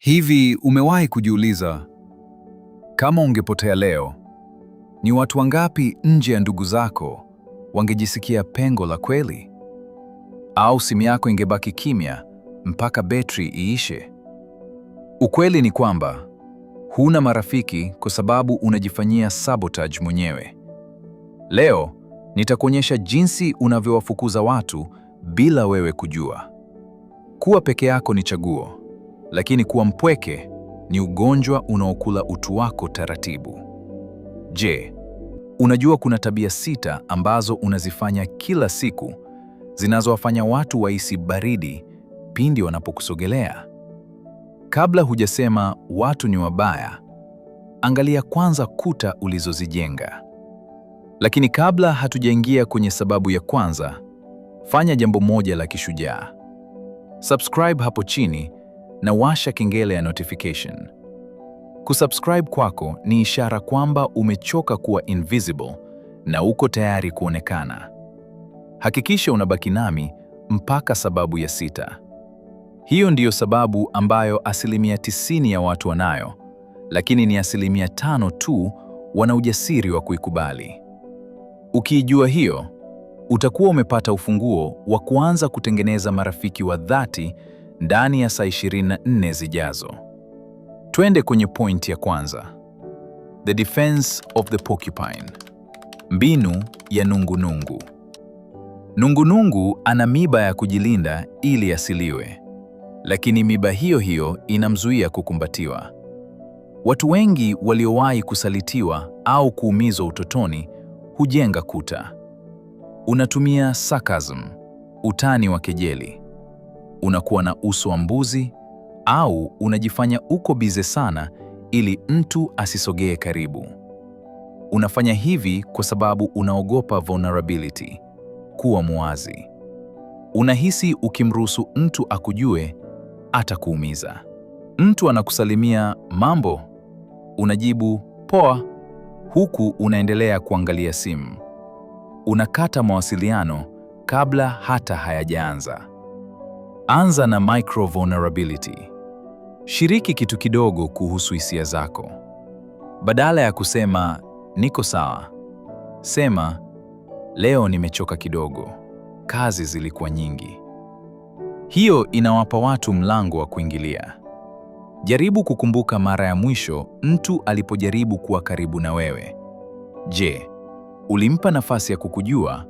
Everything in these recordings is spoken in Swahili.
Hivi umewahi kujiuliza, kama ungepotea leo, ni watu wangapi nje ya ndugu zako wangejisikia pengo la kweli? Au simu yako ingebaki kimya mpaka betri iishe? Ukweli ni kwamba huna marafiki kwa sababu unajifanyia sabotage mwenyewe. Leo nitakuonyesha jinsi unavyowafukuza watu bila wewe kujua. Kuwa peke yako ni chaguo, lakini kuwa mpweke ni ugonjwa unaokula utu wako taratibu. Je, unajua kuna tabia 6 ambazo unazifanya kila siku zinazowafanya watu wahisi baridi pindi wanapokusogelea? Kabla hujasema watu ni wabaya, angalia kwanza kuta ulizozijenga. Lakini kabla hatujaingia kwenye sababu ya kwanza, fanya jambo moja la kishujaa. Subscribe hapo chini na washa kengele ya notification. Kusubscribe kwako ni ishara kwamba umechoka kuwa invisible na uko tayari kuonekana. Hakikisha unabaki nami mpaka sababu ya 6. Hiyo ndiyo sababu ambayo 90% ya watu wanayo, lakini ni 5% tu wana ujasiri wa kuikubali. Ukiijua hiyo, utakuwa umepata ufunguo wa kuanza kutengeneza marafiki wa dhati ndani ya saa 24 zijazo. Twende kwenye point ya kwanza. The defense of the porcupine. Mbinu ya nungunungu. Nungunungu ana miba ya kujilinda ili asiliwe, lakini miba hiyo hiyo inamzuia kukumbatiwa. Watu wengi waliowahi kusalitiwa au kuumizwa utotoni hujenga kuta. Unatumia sarcasm, utani wa kejeli. Unakuwa na uso wa mbuzi au unajifanya uko bize sana ili mtu asisogee karibu. Unafanya hivi kwa sababu unaogopa vulnerability, kuwa muwazi. Unahisi ukimruhusu mtu akujue, atakuumiza. Mtu anakusalimia mambo, unajibu poa, huku unaendelea kuangalia simu. Unakata mawasiliano kabla hata hayajaanza. Anza na micro vulnerability. Shiriki kitu kidogo kuhusu hisia zako. Badala ya kusema niko sawa, sema leo nimechoka kidogo, kazi zilikuwa nyingi. Hiyo inawapa watu mlango wa kuingilia. Jaribu kukumbuka mara ya mwisho mtu alipojaribu kuwa karibu na wewe. Je, ulimpa nafasi ya kukujua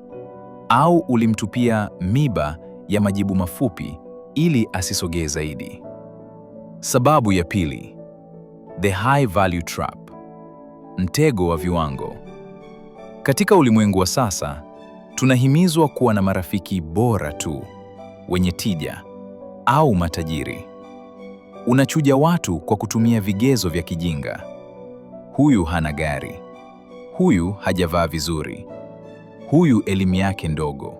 au ulimtupia miba ya majibu mafupi ili asisogee zaidi? Sababu ya pili, the high value trap. Mtego wa viwango. Katika ulimwengu wa sasa, tunahimizwa kuwa na marafiki bora tu, wenye tija au matajiri. Unachuja watu kwa kutumia vigezo vya kijinga. Huyu hana gari. Huyu hajavaa vizuri. Huyu elimu yake ndogo.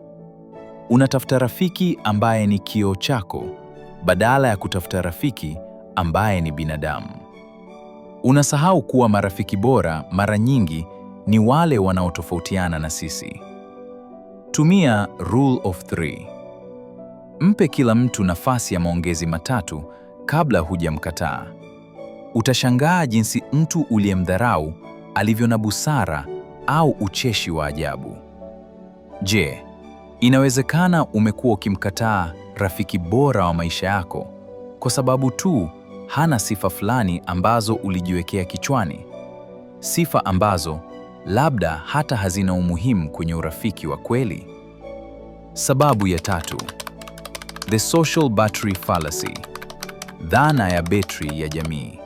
Unatafuta rafiki ambaye ni kioo chako badala ya kutafuta rafiki ambaye ni binadamu. Unasahau kuwa marafiki bora mara nyingi ni wale wanaotofautiana na sisi. Tumia rule of 3. Mpe kila mtu nafasi ya maongezi 3 kabla hujamkataa. Utashangaa jinsi mtu uliyemdharau alivyo na busara au ucheshi wa ajabu. Je, inawezekana umekuwa ukimkataa rafiki bora wa maisha yako kwa sababu tu hana sifa fulani ambazo ulijiwekea kichwani? Sifa ambazo labda hata hazina umuhimu kwenye urafiki wa kweli. Sababu ya 3. The social battery fallacy. Dhana ya betri ya jamii.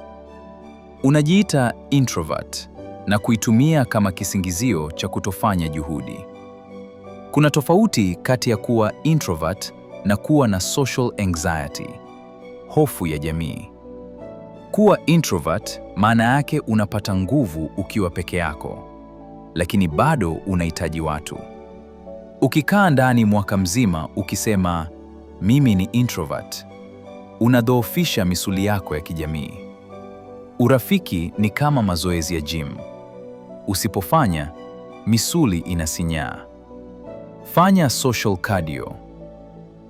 Unajiita introvert na kuitumia kama kisingizio cha kutofanya juhudi. Kuna tofauti kati ya kuwa introvert na kuwa na social anxiety, hofu ya jamii. Kuwa introvert maana yake unapata nguvu ukiwa peke yako, lakini bado unahitaji watu. Ukikaa ndani mwaka mzima ukisema mimi ni introvert, unadhoofisha misuli yako ya kijamii. Urafiki ni kama mazoezi ya gym. Usipofanya, misuli inasinyaa. Fanya social cardio.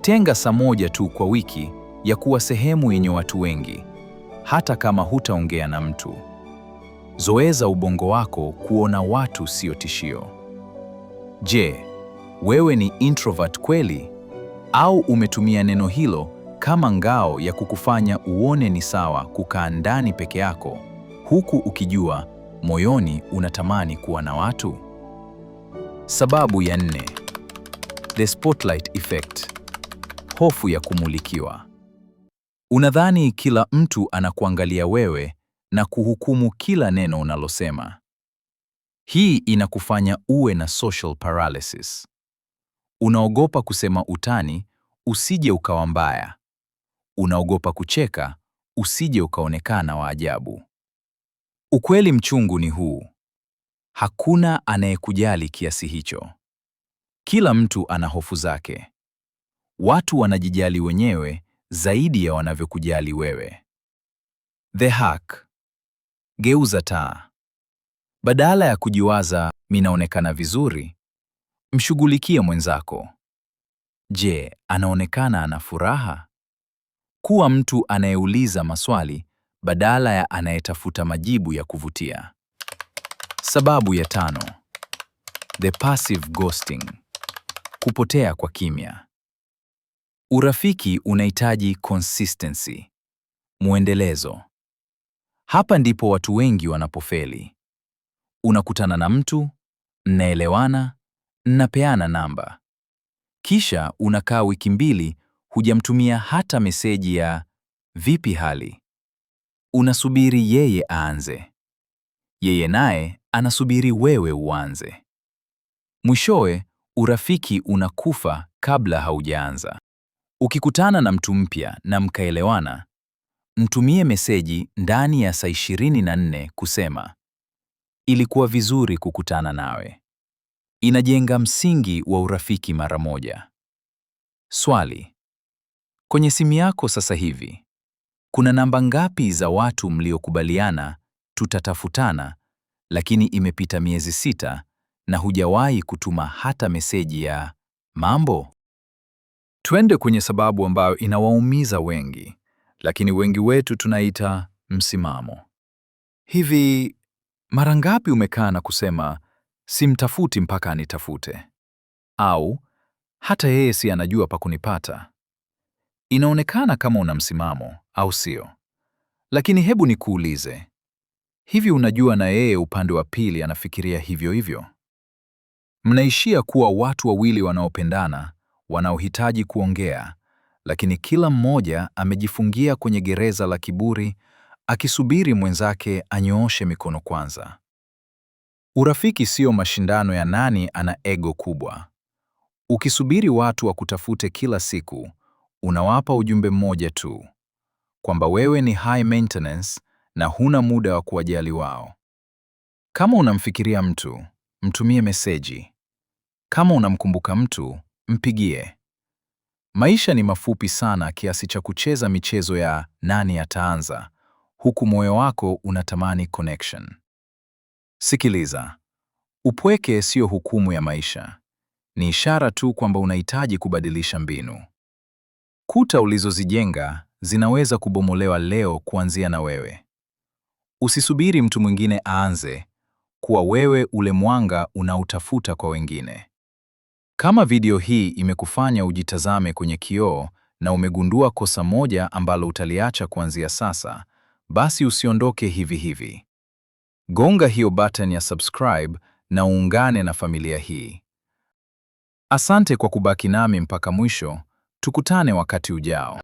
Tenga saa moja tu kwa wiki ya kuwa sehemu yenye watu wengi. hata kama hutaongea na mtu. Zoeza ubongo wako kuona watu sio tishio. Je, wewe ni introvert kweli, au umetumia neno hilo kama ngao ya kukufanya uone ni sawa kukaa ndani peke yako, huku ukijua moyoni unatamani kuwa na watu? Sababu ya 4: the spotlight effect, hofu ya kumulikiwa. Unadhani kila mtu anakuangalia wewe na kuhukumu kila neno unalosema. Hii inakufanya uwe na social paralysis. Unaogopa kusema utani usije ukawa mbaya. Unaogopa kucheka usije ukaonekana wa ajabu. Ukweli mchungu ni huu: hakuna anayekujali kiasi hicho. Kila mtu ana hofu zake. Watu wanajijali wenyewe zaidi ya wanavyokujali wewe. The hack: geuza taa. Badala ya kujiwaza mimi naonekana vizuri, mshughulikie mwenzako. Je, anaonekana ana furaha? Kuwa mtu anayeuliza maswali badala ya anayetafuta majibu ya kuvutia. Sababu ya 5: the passive ghosting, kupotea kwa kimya. Urafiki unahitaji consistency, muendelezo. Hapa ndipo watu wengi wanapofeli. Unakutana na mtu, mnaelewana, mnapeana namba. Kisha unakaa wiki 2 hujamtumia hata meseji ya vipi hali. Unasubiri yeye aanze. Yeye naye anasubiri wewe uanze. Mwishowe, urafiki unakufa kabla haujaanza. Ukikutana na mtu mpya na mkaelewana, mtumie meseji ndani ya saa 24 kusema ilikuwa vizuri kukutana nawe. Inajenga msingi wa urafiki mara moja. Swali: kwenye simu yako sasa hivi, kuna namba ngapi za watu mliokubaliana tutatafutana, lakini imepita miezi 6 na hujawahi kutuma hata meseji ya mambo? Twende kwenye sababu ambayo inawaumiza wengi, lakini wengi wetu tunaita msimamo. Hivi, mara ngapi umekaa na kusema simtafuti mpaka anitafute? Au hata yeye si anajua pa kunipata? Inaonekana kama una msimamo, au sio? Lakini hebu nikuulize, hivi unajua na yeye upande wa pili anafikiria hivyo hivyo? Mnaishia kuwa watu wawili wanaopendana, wanaohitaji kuongea, lakini kila mmoja amejifungia kwenye gereza la kiburi, akisubiri mwenzake anyooshe mikono kwanza. Urafiki sio mashindano ya nani ana ego kubwa. Ukisubiri watu wakutafute kila siku, unawapa ujumbe mmoja tu, kwamba wewe ni high maintenance na huna muda wa kuwajali wao. Kama unamfikiria mtu, mtumie meseji. Kama unamkumbuka mtu, mpigie. Maisha ni mafupi sana kiasi cha kucheza michezo ya nani ataanza, huku moyo wako unatamani connection. Sikiliza, upweke sio hukumu ya maisha. Ni ishara tu kwamba unahitaji kubadilisha mbinu. Kuta ulizozijenga zinaweza kubomolewa leo kuanzia na wewe. Usisubiri mtu mwingine aanze, kuwa wewe ule mwanga unautafuta kwa wengine. Kama video hii imekufanya ujitazame kwenye kioo na umegundua kosa moja ambalo utaliacha kuanzia sasa, basi usiondoke hivi hivi. Gonga hiyo button ya subscribe na uungane na familia hii. Asante kwa kubaki nami mpaka mwisho. Tukutane wakati ujao.